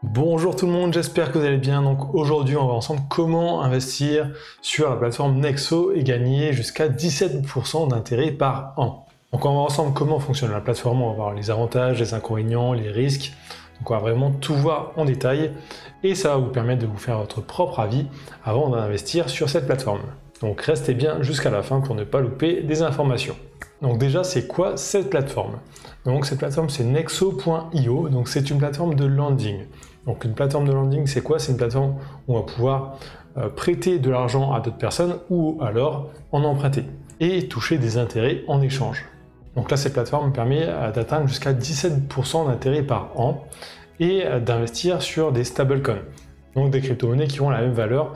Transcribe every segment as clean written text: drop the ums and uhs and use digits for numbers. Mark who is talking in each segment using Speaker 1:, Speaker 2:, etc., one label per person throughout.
Speaker 1: Bonjour tout le monde, j'espère que vous allez bien. Donc aujourd'hui on va voir ensemble comment investir sur la plateforme Nexo et gagner jusqu'à 17% d'intérêt par an. Donc on va voir ensemble comment fonctionne la plateforme, on va voir les avantages, les inconvénients, les risques. Donc on va vraiment tout voir en détail et ça va vous permettre de vous faire votre propre avis avant d'investir sur cette plateforme. Donc restez bien jusqu'à la fin pour ne pas louper des informations. Donc déjà c'est quoi cette plateforme? Donc cette plateforme c'est nexo.io, donc c'est une plateforme de lending. Donc une plateforme de lending c'est quoi? C'est une plateforme où on va pouvoir prêter de l'argent à d'autres personnes ou alors en emprunter et toucher des intérêts en échange. Donc là cette plateforme permet d'atteindre jusqu'à 17% d'intérêt par an et d'investir sur des stablecoins. Donc des crypto-monnaies qui ont la même valeur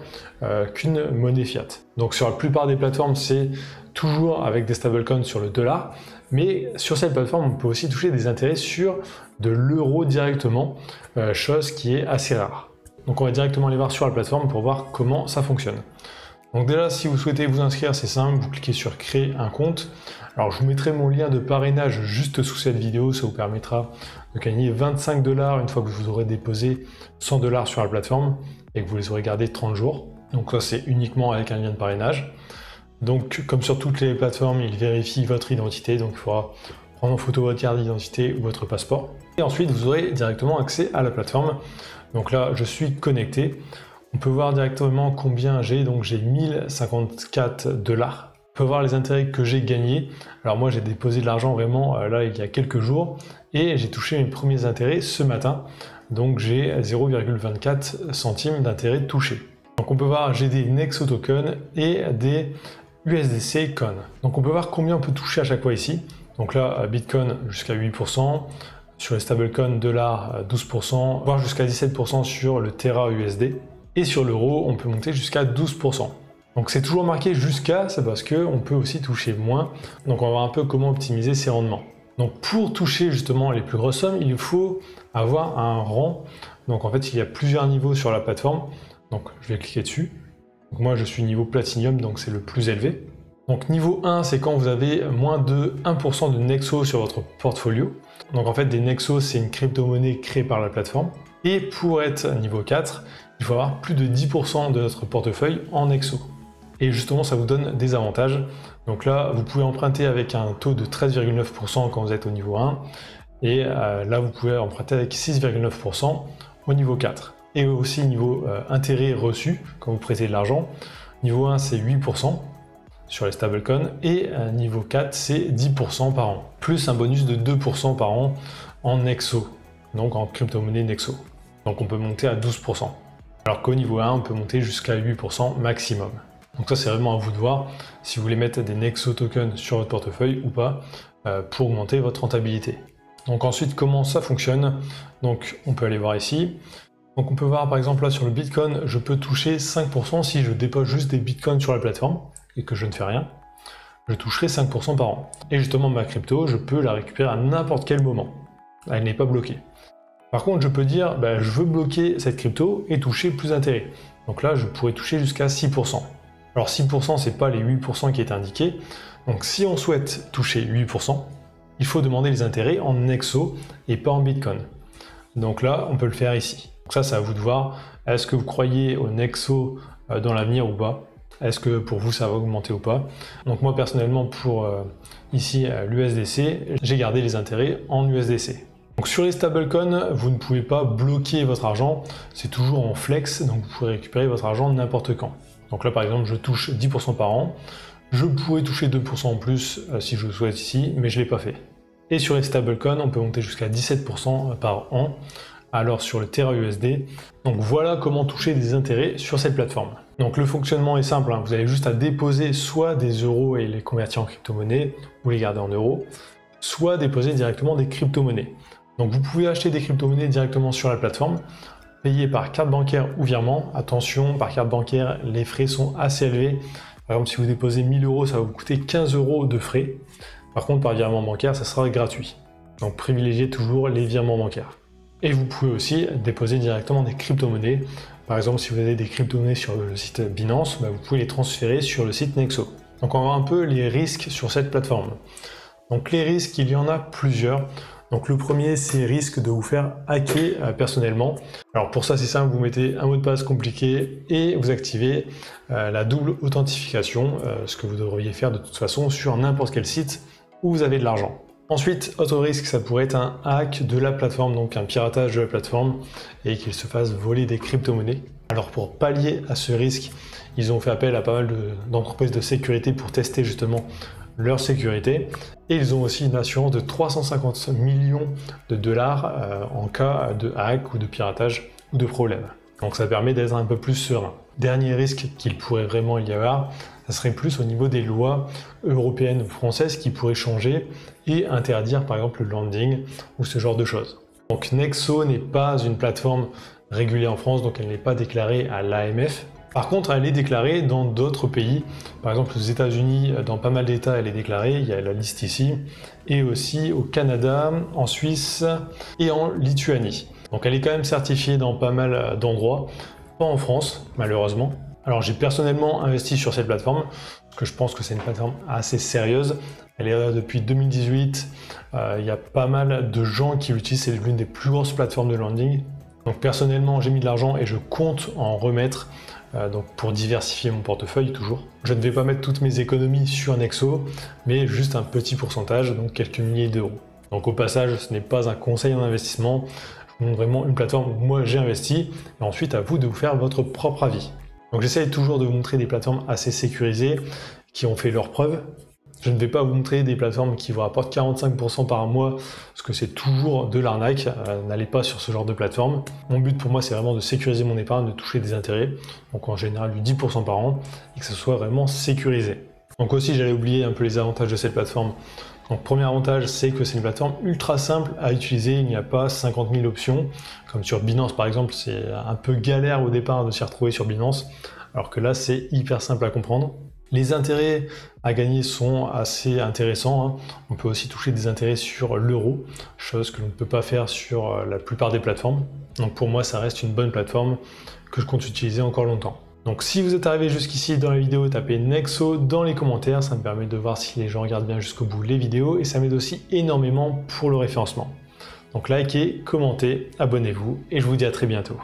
Speaker 1: qu'une monnaie fiat. Donc sur la plupart des plateformes, c'est toujours avec des stablecoins sur le dollar, mais sur cette plateforme, on peut aussi toucher des intérêts sur de l'euro directement, chose qui est assez rare. Donc on va directement aller voir sur la plateforme pour voir comment ça fonctionne. Donc déjà, si vous souhaitez vous inscrire, c'est simple, vous cliquez sur créer un compte. Alors je vous mettrai mon lien de parrainage juste sous cette vidéo, ça vous permettra de gagner 25 $ une fois que vous aurez déposé 100 $ sur la plateforme et que vous les aurez gardés 30 jours. Donc ça c'est uniquement avec un lien de parrainage. Donc comme sur toutes les plateformes, il vérifie votre identité, donc il faudra prendre en photo votre carte d'identité ou votre passeport. Et ensuite vous aurez directement accès à la plateforme. Donc là je suis connecté. On peut voir directement combien j'ai, donc j'ai 1054 $. On peut voir les intérêts que j'ai gagnés. Alors moi j'ai déposé de l'argent vraiment là il y a quelques jours et j'ai touché mes premiers intérêts ce matin. Donc j'ai 0,24 centimes d'intérêt touché. Donc on peut voir j'ai des Nexo tokens et des USDC Coin. Donc on peut voir combien on peut toucher à chaque fois ici. Donc là Bitcoin jusqu'à 8%. Sur les stablecoins dollars 12%, voire jusqu'à 17% sur le Terra USD. Et sur l'euro, on peut monter jusqu'à 12%. Donc c'est toujours marqué jusqu'à, c'est parce qu'on peut aussi toucher moins. Donc on va voir un peu comment optimiser ces rendements. Donc pour toucher justement les plus grosses sommes, il faut avoir un rang. Donc en fait, il y a plusieurs niveaux sur la plateforme. Donc je vais cliquer dessus. Donc moi je suis niveau Platinum, donc c'est le plus élevé. Donc niveau 1, c'est quand vous avez moins de 1% de Nexo sur votre portfolio. Donc en fait, des Nexo, c'est une crypto-monnaie créée par la plateforme. Et pour être niveau 4, il faut avoir plus de 10% de notre portefeuille en Nexo. Et justement, ça vous donne des avantages. Donc là, vous pouvez emprunter avec un taux de 13,9% quand vous êtes au niveau 1. Et là, vous pouvez emprunter avec 6,9% au niveau 4. Et aussi niveau intérêt reçu, quand vous prêtez de l'argent. Niveau 1, c'est 8% sur les stablecoins. Et niveau 4, c'est 10% par an. Plus un bonus de 2% par an en Nexo, donc en crypto-monnaie Nexo. Donc on peut monter à 12%. Alors qu'au niveau 1, on peut monter jusqu'à 8% maximum. Donc ça, c'est vraiment à vous de voir si vous voulez mettre des Nexo tokens sur votre portefeuille ou pas pour augmenter votre rentabilité. Donc ensuite, comment ça fonctionne? Donc on peut aller voir ici. Donc on peut voir par exemple là sur le Bitcoin, je peux toucher 5% si je dépose juste des Bitcoins sur la plateforme et que je ne fais rien. Je toucherai 5% par an. Et justement, ma crypto, je peux la récupérer à n'importe quel moment. Elle n'est pas bloquée. Par contre, je peux dire, je veux bloquer cette crypto et toucher plus d'intérêt. Donc là, je pourrais toucher jusqu'à 6%. Alors 6%, c'est pas les 8% qui est indiqué. Donc si on souhaite toucher 8%, il faut demander les intérêts en Nexo et pas en Bitcoin. Donc là, on peut le faire ici. Donc ça, c'est à vous de voir. Est-ce que vous croyez au Nexo dans l'avenir ou pas? Est-ce que pour vous, ça va augmenter ou pas? Donc moi, personnellement, pour ici, l'USDC, j'ai gardé les intérêts en USDC. Donc sur les stablecoins, vous ne pouvez pas bloquer votre argent, c'est toujours en flex, donc vous pouvez récupérer votre argent n'importe quand. Donc là par exemple, je touche 10% par an, je pourrais toucher 2% en plus si je le souhaite ici, mais je ne l'ai pas fait. Et sur les stablecoins, on peut monter jusqu'à 17% par an, alors sur le Terra USD. Donc voilà comment toucher des intérêts sur cette plateforme. Donc le fonctionnement est simple, vous avez juste à déposer soit des euros et les convertir en crypto-monnaie, ou les garder en euros, soit déposer directement des crypto-monnaies. Donc vous pouvez acheter des crypto-monnaies directement sur la plateforme, payer par carte bancaire ou virement. Attention, par carte bancaire, les frais sont assez élevés. Par exemple, si vous déposez 1000 €, ça va vous coûter 15 € de frais. Par contre, par virement bancaire, ça sera gratuit. Donc privilégiez toujours les virements bancaires. Et vous pouvez aussi déposer directement des crypto-monnaies. Par exemple, si vous avez des crypto-monnaies sur le site Binance, vous pouvez les transférer sur le site Nexo. Donc on va voir un peu les risques sur cette plateforme. Donc les risques, il y en a plusieurs. Donc le premier, c'est risque de vous faire hacker personnellement. Alors pour ça, c'est simple, vous mettez un mot de passe compliqué et vous activez la double authentification, ce que vous devriez faire de toute façon sur n'importe quel site où vous avez de l'argent. Ensuite, autre risque, ça pourrait être un hack de la plateforme, donc un piratage de la plateforme et qu'il se fasse voler des crypto-monnaies. Alors pour pallier à ce risque, ils ont fait appel à pas mal d'entreprises de sécurité pour tester justement leur sécurité, et ils ont aussi une assurance de 350 millions de dollars en cas de hack ou de piratage ou de problème. Donc ça permet d'être un peu plus serein. Dernier risque qu'il pourrait vraiment y avoir, ça serait plus au niveau des lois européennes ou françaises qui pourraient changer et interdire par exemple le landing ou ce genre de choses. Donc Nexo n'est pas une plateforme régulée en France, donc elle n'est pas déclarée à l'AMF. Par contre, elle est déclarée dans d'autres pays. Par exemple, aux États-Unis, dans pas mal d'États, elle est déclarée. Il y a la liste ici. Et aussi au Canada, en Suisse et en Lituanie. Donc elle est quand même certifiée dans pas mal d'endroits. Pas en France, malheureusement. Alors j'ai personnellement investi sur cette plateforme, parce que je pense que c'est une plateforme assez sérieuse. Elle est là depuis 2018. Il y a pas mal de gens qui l'utilisent. C'est l'une des plus grosses plateformes de landing. Donc personnellement, j'ai mis de l'argent et je compte en remettre. Donc pour diversifier mon portefeuille toujours. Je ne vais pas mettre toutes mes économies sur Nexo, mais juste un petit pourcentage, donc quelques milliers d'euros. Donc au passage, ce n'est pas un conseil en investissement, je vous montre vraiment une plateforme où moi j'ai investi, et ensuite à vous de vous faire votre propre avis. Donc j'essaie toujours de vous montrer des plateformes assez sécurisées, qui ont fait leurs preuves. Je ne vais pas vous montrer des plateformes qui vous rapportent 45% par mois, parce que c'est toujours de l'arnaque. N'allez pas sur ce genre de plateforme. Mon but pour moi, c'est vraiment de sécuriser mon épargne, de toucher des intérêts, donc en général du 10% par an, et que ce soit vraiment sécurisé. Donc aussi, j'allais oublier un peu les avantages de cette plateforme. Donc premier avantage, c'est que c'est une plateforme ultra simple à utiliser, il n'y a pas 50 000 options, comme sur Binance par exemple, c'est un peu galère au départ de s'y retrouver sur Binance, alors que là, c'est hyper simple à comprendre. Les intérêts à gagner sont assez intéressants. On peut aussi toucher des intérêts sur l'euro, chose que l'on ne peut pas faire sur la plupart des plateformes. Donc pour moi, ça reste une bonne plateforme que je compte utiliser encore longtemps. Donc si vous êtes arrivé jusqu'ici dans la vidéo, tapez Nexo dans les commentaires, ça me permet de voir si les gens regardent bien jusqu'au bout les vidéos et ça m'aide aussi énormément pour le référencement. Donc likez, commentez, abonnez-vous et je vous dis à très bientôt.